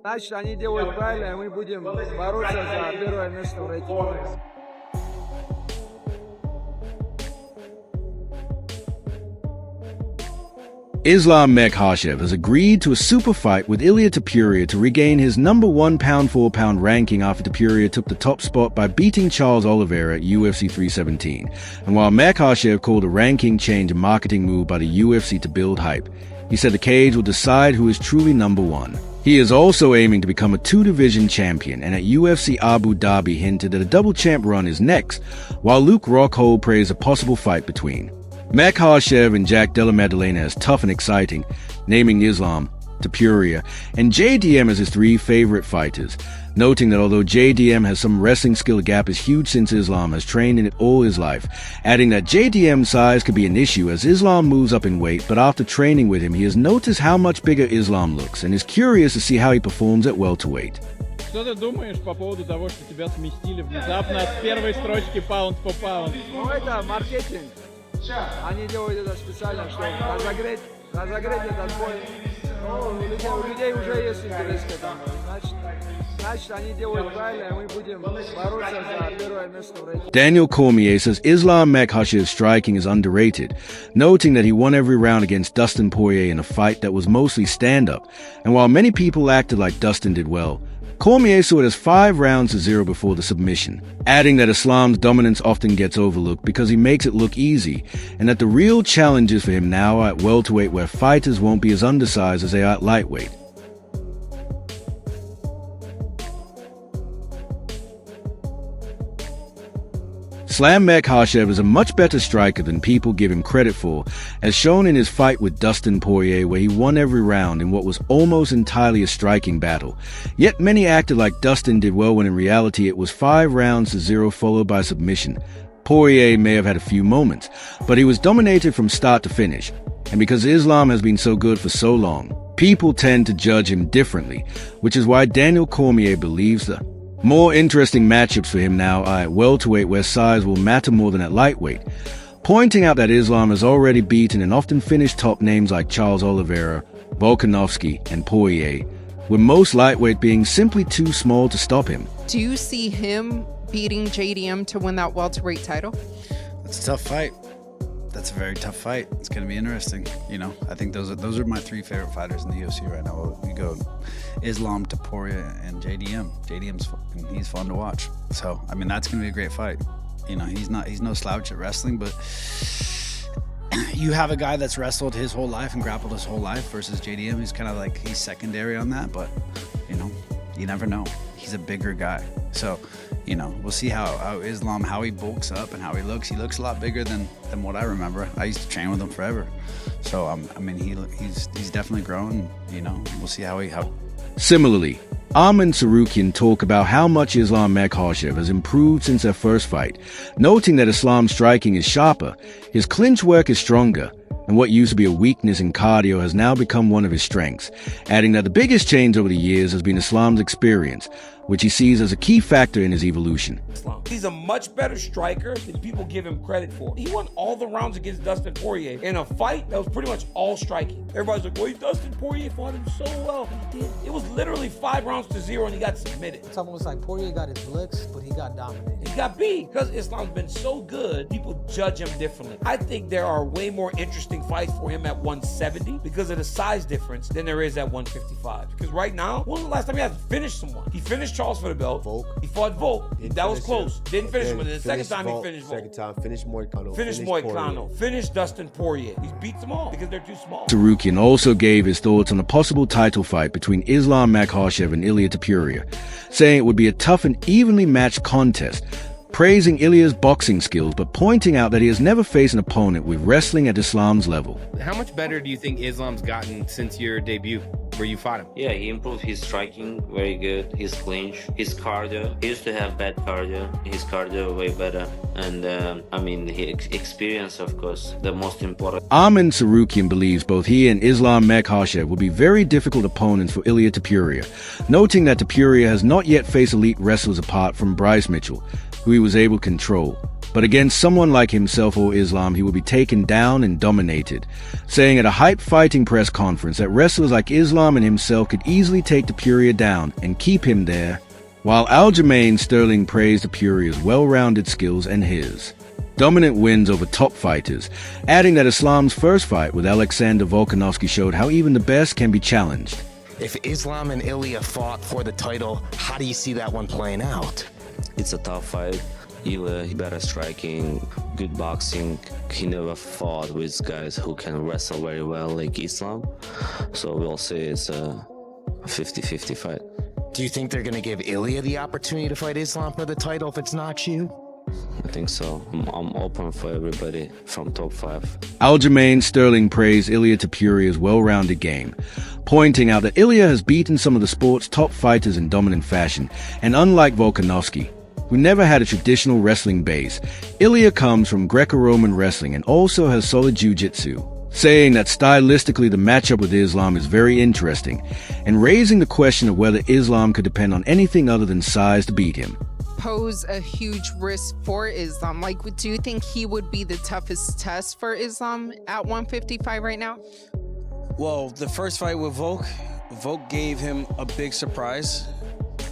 Значит, они делают правильно, и мы будем бороться за первое место в рейтинге. Islam Makhachev has agreed to a super fight with Ilia Topuria to regain his number 1 pound-for-pound ranking after Topuria took the top spot by beating Charles Oliveira at UFC 317. And while Makhachev called a ranking change a marketing move by the UFC to build hype, he said the cage will decide who is truly number 1. He is also aiming to become a 2-division champion, and at UFC Abu Dhabi hinted that a double champ run is next, while Luke Rockhold praised a possible fight between Makhachev and Jack Della Maddalena as tough and exciting, naming Islam, Topuria, and JDM as his 3 favorite fighters, noting that although JDM has some wrestling skill, the gap is huge since Islam has trained in it all his life, adding that JDM's size could be an issue as Islam moves up in weight, but after training with him, he has noticed how much bigger Islam looks and is curious to see how he performs at welterweight. Что ты думаешь по поводу того, что тебя сместили внезапно с первой строчки паунд по паунд? Ну, это маркетинг. Они делают это специально, чтобы разогреть этот бой. Ну, у людей уже есть интерес к этому. Значит, они делают правильно, и мы будем бороться за первое место в рейтинге. Daniel Cormier says Islam Makhachev's striking is underrated, noting that he won every round against Dustin Poirier in a fight that was mostly stand-up. And while many people acted like Dustin did well, Cormier saw it as 5-0 before the submission, adding that Islam's dominance often gets overlooked because he makes it look easy, and that the real challenges for him now are at welterweight, where fighters won't be as undersized as they are at lightweight. Islam Makhachev is a much better striker than people give him credit for, as shown in his fight with Dustin Poirier, where he won every round in what was almost entirely a striking battle. Yet many acted like Dustin did well when in reality it was 5-0 followed by submission. Poirier may have had a few moments, but he was dominated from start to finish. And because Islam has been so good for so long, people tend to judge him differently, which is why Daniel Cormier believes the more interesting matchups for him now are at welterweight, where size will matter more than at lightweight, pointing out that Islam has already beaten and often finished top names like Charles Oliveira, Volkanovski, and Poirier, with most lightweight being simply too small to stop him. Do you see him beating JDM to win that welterweight title? It's a tough fight. That's a very tough fight. It's going to be interesting. You know, I think those are my 3 favorite fighters in the UFC right now. We go Islam, Topuria, and JDM. He's fun to watch. So, I mean, that's going to be a great fight. You know, he's no slouch at wrestling, but you have a guy that's wrestled his whole life and grappled his whole life versus JDM. He's kind of like, he's secondary on that, but, you know, you never know. He's a bigger guy. So, you know, we'll see how Islam, how he bulks up and how he looks. He looks a lot bigger than what I remember. I used to train with him forever. So, I mean, he's definitely grown. You know, we'll see how. Similarly, Arman Tsarukyan talked about how much Islam Makhachev has improved since their first fight, noting that Islam's striking is sharper, his clinch work is stronger, and what used to be a weakness in cardio has now become one of his strengths, adding that the biggest change over the years has been Islam's experience, which he sees as a key factor in his evolution. He's a much better striker than people give him credit for. He won all the rounds against Dustin Poirier in a fight that was pretty much all striking. Everybody's like, well, Dustin Poirier fought him so well. He did. It was literally 5-0 and he got submitted. It's almost like Poirier got his licks, but he got dominated. He got beat. Because Islam's been so good, people judge him differently. I think there are way more interesting fights for him at 170 because of the size difference than there is at 155. Because right now, when was the last time he had to finish someone? He finished Charles for the belt. Volk. He fought Volk. That was close. Didn't finish him. And then the second time he finished Volk. Second time, finished Moicano. Finished Moicano. Finished Dustin Poirier. He beats them all because they're too small. Tsarukyan also gave his thoughts on a possible title fight between Islam Makhachev and Ilia Topuria, saying it would be a tough and evenly matched contest, praising Ilia's boxing skills but pointing out that he has never faced an opponent with wrestling at Islam's level. How much better do you think Islam's gotten since your debut, where you fought him? Yeah, he improved his striking, very good. His clinch, his cardio. He used to have bad cardio. His cardio way better. And I mean, his experience, of course, the most important. Arman Tsarukyan believes both he and Islam Makhachev will be very difficult opponents for Ilia Topuria, noting that Topuria has not yet faced elite wrestlers apart from Bryce Mitchell, who he was able to control. but against someone like himself or Islam, he will be taken down and dominated, saying at a hype fighting press conference that wrestlers like Islam and himself could easily take Topuria down and keep him there, while Aljamain Sterling praised Topuria's well-rounded skills and his dominant wins over top fighters, adding that Islam's first fight with Alexander Volkanovski showed how even the best can be challenged. If Islam and Ilia fought for the title, how do you see that one playing out? It's a tough fight. Ilia, he better striking, good boxing. He never fought with guys who can wrestle very well like Islam. So we'll say it's a 50-50 fight. Do you think they're going to give Ilia the opportunity to fight Islam for the title if it's not you? I think so. I'm open for everybody from top 5. Aljamain Sterling praised Ilia Topuria's well-rounded game, pointing out that Ilia has beaten some of the sport's top fighters in dominant fashion, and unlike Volkanovski, who never had a traditional wrestling base, Ilia comes from Greco-Roman wrestling and also has solid jiu-jitsu, saying that stylistically the matchup with Islam is very interesting, and raising the question of whether Islam could depend on anything other than size to beat him. Pose a huge risk for Islam. Like, do you think he would be the toughest test for Islam at 155 right now? Well, the first fight with Volk gave him a big surprise.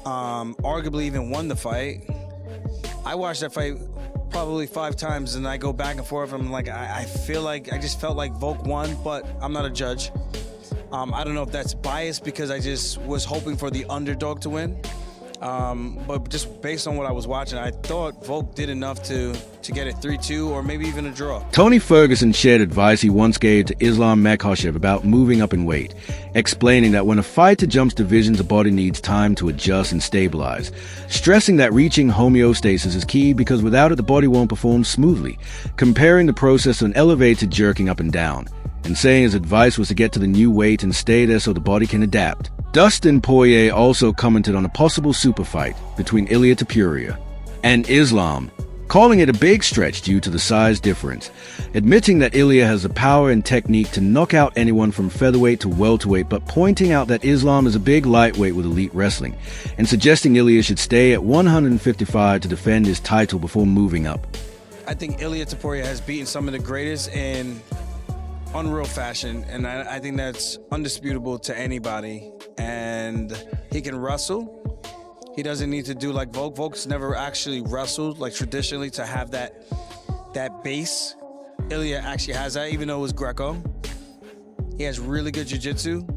Arguably even won the fight. I watched that fight probably 5 times, and I go back and forth. I'm like, I just felt like Volk won, but I'm not a judge. I don't know if that's biased because I just was hoping for the underdog to win. But just based on what I was watching, I thought Volk did enough to get it 3-2 or maybe even a draw. Tony Ferguson shared advice he once gave to Islam Makhachev about moving up in weight, explaining that when a fighter jumps divisions, the body needs time to adjust and stabilize, stressing that reaching homeostasis is key because without it the body won't perform smoothly, comparing the process to an elevator jerking up and down, and saying his advice was to get to the new weight and stay there so the body can adapt. Dustin Poirier also commented on a possible super fight between Ilia Topuria and Islam, calling it a big stretch due to the size difference, admitting that Ilia has the power and technique to knock out anyone from featherweight to welterweight, but pointing out that Islam is a big lightweight with elite wrestling, and suggesting Ilia should stay at 155 to defend his title before moving up. I think Ilia Topuria has beaten some of the greatest in unreal fashion, and I think that's undisputable to anybody. And he can wrestle. He doesn't need to do like Volk. Volk's never actually wrestled like traditionally to have that base. Ilia actually has that, even though it was Greco. He has really good jiu-jitsu.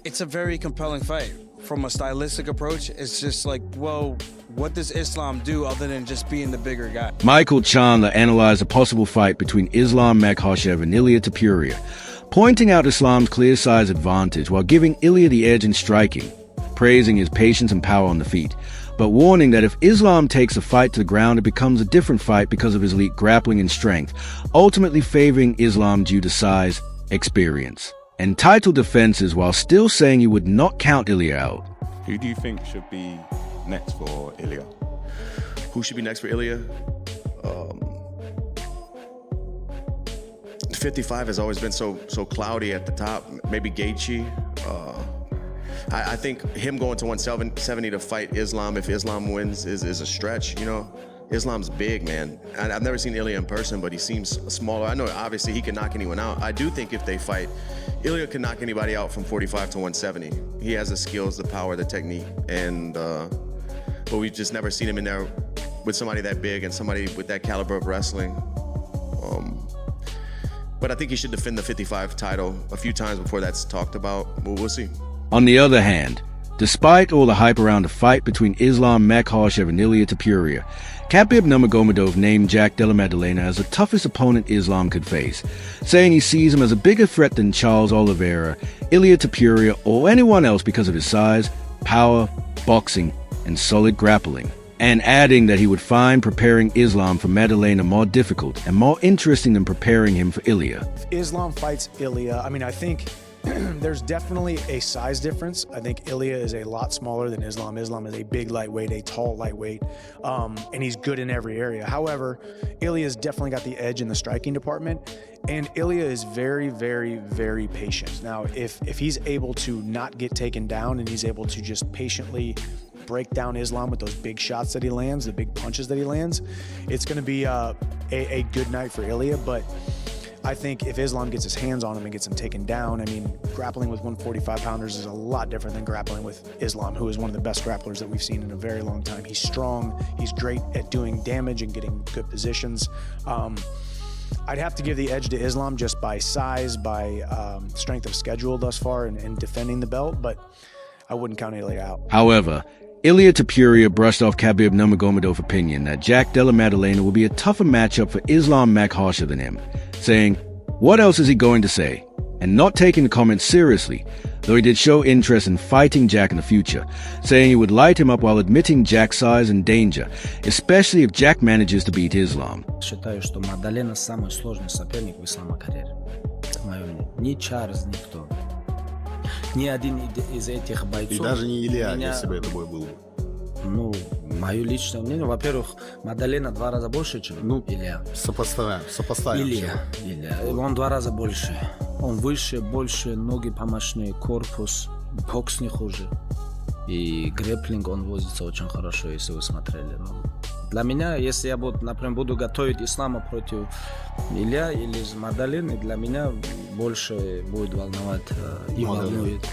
It's a very compelling fight. From a stylistic approach, it's just like, well, what does Islam do other than just being the bigger guy? Michael Chandler analyzed a possible fight between Islam Makhachev and Ilia Topuria, pointing out Islam's clear size advantage while giving Ilia the edge in striking, praising his patience and power on the feet, but warning that if Islam takes a fight to the ground, it becomes a different fight because of his elite grappling and strength, ultimately favoring Islam due to size, experience, and title defenses, while still saying he would not count Ilia out. Who do you think should be next for Ilia? Who should be next for Ilia? 55 has always been so cloudy at the top. Maybe Gaethje. I think him going to 170 to fight Islam, if Islam wins, is a stretch. You know, Islam's big, man. I've never seen Ilia in person, but he seems smaller. I know obviously he can knock anyone out. I do think if they fight, Ilia can knock anybody out from 45 to 170. He has the skills, the power, the technique, and but we've just never seen him in there with somebody that big and somebody with that caliber of wrestling. But I think he should defend the 55 title a few times before that's talked about. But we'll see. On the other hand, despite all the hype around the fight between Islam Makhachev and Ilia Topuria, Khabib Nurmagomedov named Jack Della Maddalena as the toughest opponent Islam could face, saying he sees him as a bigger threat than Charles Oliveira, Ilia Topuria, or anyone else because of his size, power, boxing, and solid grappling, and adding that he would find preparing Islam for Maddalena more difficult and more interesting than preparing him for Ilia. If Islam fights Ilia, I think there's definitely a size difference. I think Ilia is a lot smaller than Islam. Islam is a big lightweight, a tall lightweight, and he's good in every area. However, Ilia's definitely got the edge in the striking department, and Ilia is very, very, very patient. Now, if he's able to not get taken down and he's able to just patiently break down Islam with those big shots that he lands, the big punches that he lands, it's going to be a good night for Ilia. But I think if Islam gets his hands on him and gets him taken down, I mean, grappling with 145-pounders is a lot different than grappling with Islam, who is one of the best grapplers that we've seen in a very long time. He's strong. He's great at doing damage and getting good positions. I'd have to give the edge to Islam just by size, by strength of schedule thus far, and defending the belt, but I wouldn't count Ilia out. However, Ilia Topuria brushed off Khabib Nurmagomedov's opinion that Jack Della Maddalena will be a tougher matchup for Islam Makhachev than him, saying, what else is he going to say? And not taking the comments seriously, though he did show interest in fighting Jack in the future, saying he would light him up while admitting Jack's size and danger, especially if Jack manages to beat Islam. Считаю, что Мадалена самый сложный соперник в ислама карьере. Это мое мнение. Ни Чарльз, никто. Ни один из этих бойцов. И даже не Илья, если бы это бой был. Ну, мое личное мнение, во-первых, Мадалена 2 раза больше, чем Илья. Сопоставим. Илья. Он 2 раза больше. Он выше, больше, ноги помощнее, корпус, бокс не хуже. И грэпплинг, он возится очень хорошо, если вы смотрели. Но для меня, если я буду, например, буду готовить Ислама против Илья или Мадалены, для меня больше будет волновать и волнует.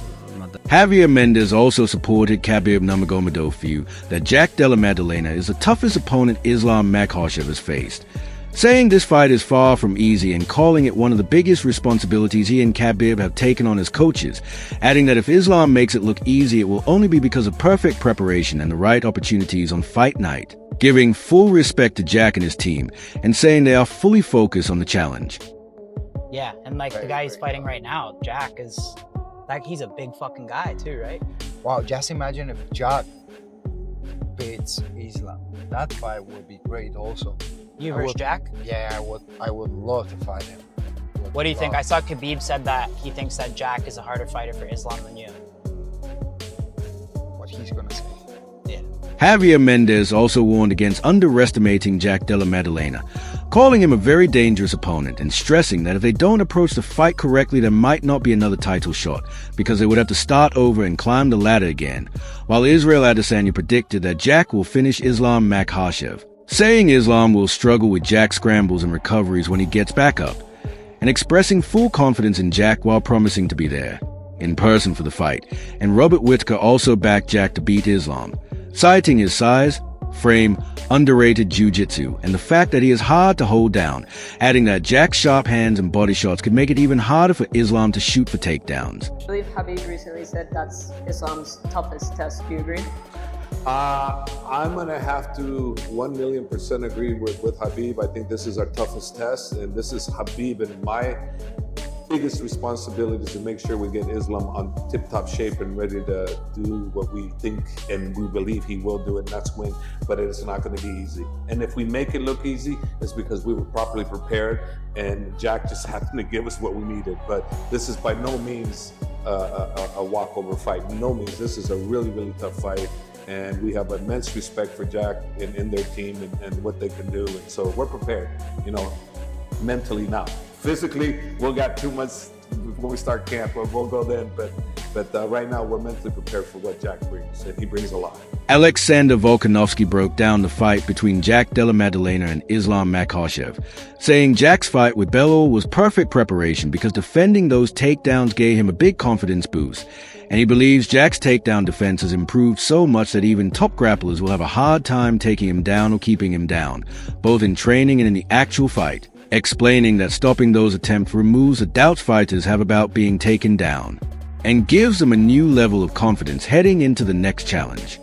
Javier Mendez also supported Khabib Nurmagomedov's view that Jack Della Maddalena is the toughest opponent Islam Makhachev has faced, saying this fight is far from easy and calling it one of the biggest responsibilities he and Khabib have taken on as coaches, adding that if Islam makes it look easy, it will only be because of perfect preparation and the right opportunities on fight night, giving full respect to Jack and his team and saying they are fully focused on the challenge. Yeah, and like the guy he's fighting right now, Jack, is like, he's a big fucking guy too, right? Wow, just imagine if Jack beats Islam. That fight would be great also. You versus Jack? Yeah, I would love to fight him. What do you think? I saw Khabib said that he thinks that Jack is a harder fighter for Islam than you. What he's gonna say. Yeah. Javier Mendez also warned against underestimating Jack Della Maddalena, calling him a very dangerous opponent and stressing that if they don't approach the fight correctly, there might not be another title shot because they would have to start over and climb the ladder again, while Israel Adesanya predicted that Jack will finish Islam Makhachev, saying Islam will struggle with Jack's scrambles and recoveries when he gets back up, and expressing full confidence in Jack while promising to be there in person for the fight. And Robert Whittaker also backed Jack to beat Islam, citing his size, frame, underrated jiu-jitsu, and the fact that he is hard to hold down, adding that Jack's sharp hands and body shots could make it even harder for Islam to shoot for takedowns. I believe Khabib recently said that's Islam's toughest test. Do you agree? I'm going to have to 1,000,000% agree with Khabib. I think this is our toughest test, and this is Khabib and my biggest responsibility is to make sure we get Islam on tip-top shape and ready to do what we think and we believe he will do, and that's win. But it's not going to be easy. And if we make it look easy, it's because we were properly prepared, and Jack just happened to give us what we needed. But this is by no means a walkover fight. No means. This is a really, really tough fight. And we have immense respect for Jack and their team and what they can do. And so we're prepared, mentally now. Physically, we'll got 2 months before we start camp, but we'll go then. But right now, we're mentally prepared for what Jack brings, and he brings a lot. Alexander Volkanovski broke down the fight between Jack Della Maddalena and Islam Makhachev, saying Jack's fight with Bello was perfect preparation because defending those takedowns gave him a big confidence boost. And he believes Jack's takedown defense has improved so much that even top grapplers will have a hard time taking him down or keeping him down, both in training and in the actual fight, explaining that stopping those attempts removes the doubts fighters have about being taken down and gives them a new level of confidence heading into the next challenge.